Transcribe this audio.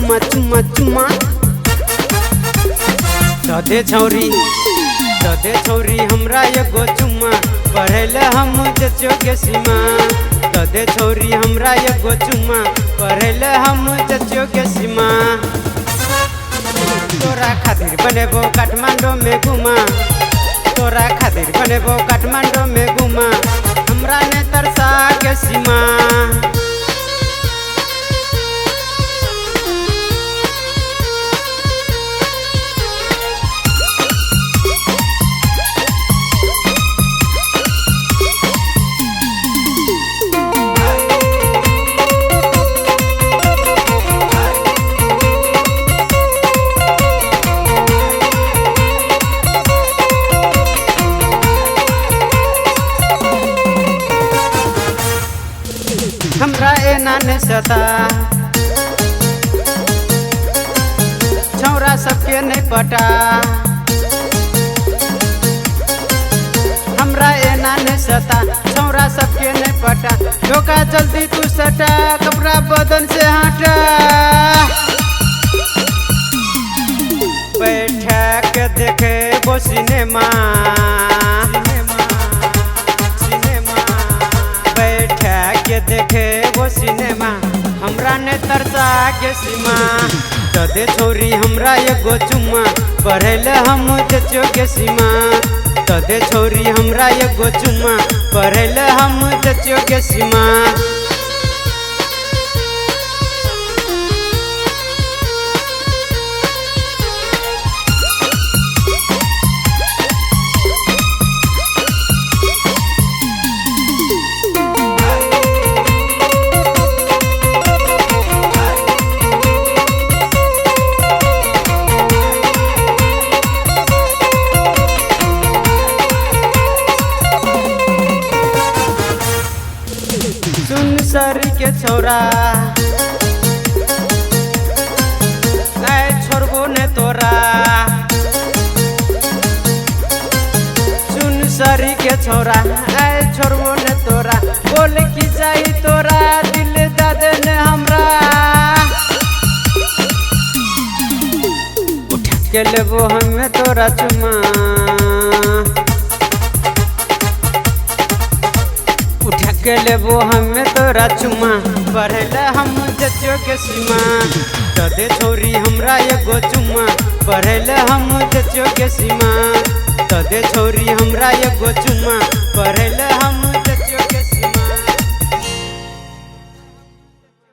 चुम्मा चुम्मा चुम्मा दे छौरी हमरा एगो चुम्मा पढ़ेले हम जचियो के सीमा दे छौरी हमरा एगो चुम्मा पढ़ेले हम जचियो के सीमा तोरा खातिर बनेबो काठमांडू में घुमा तोरा खातिर बनेबो काठमांडू में घुमा हमरा ने तरसा के सीमा हमरा एना ने सता छौरा सबके नहीं पटा हमरा एना ने सता छौरा सबके नहीं पटा धोखा जल्दी तू सटा कपड़ा बदन से हटा बैठा के देखे वो सिनेमा देखे वो सिनेमा हमरा ने तरसा के सीमा दे छौरी हमरा एगो चुम्मा पढ़ेले हम जचियो के सीमा दे छौरी हमरा एगो चुम्मा पढ़ेले हम जचियो के सीमा सरी के छौरा आए छोड़बो ने तोरा सुन सरी के छौरा आए छोड़बो ने तोरा बोल की चाही तोरा दिल दादे ने हमरा उठा के लेबो हमें तोरा चुम्मा के लेबो हमें तोरा चुम्मा पढ़ेले हम जचियो के सीमा दे छौरी हमरा एगो चुम्मा पढ़ेले हम जचियो के सीमा दे छौरी हमरा एगो चुम्मा पढ़ेले हम जचियो के सीमा।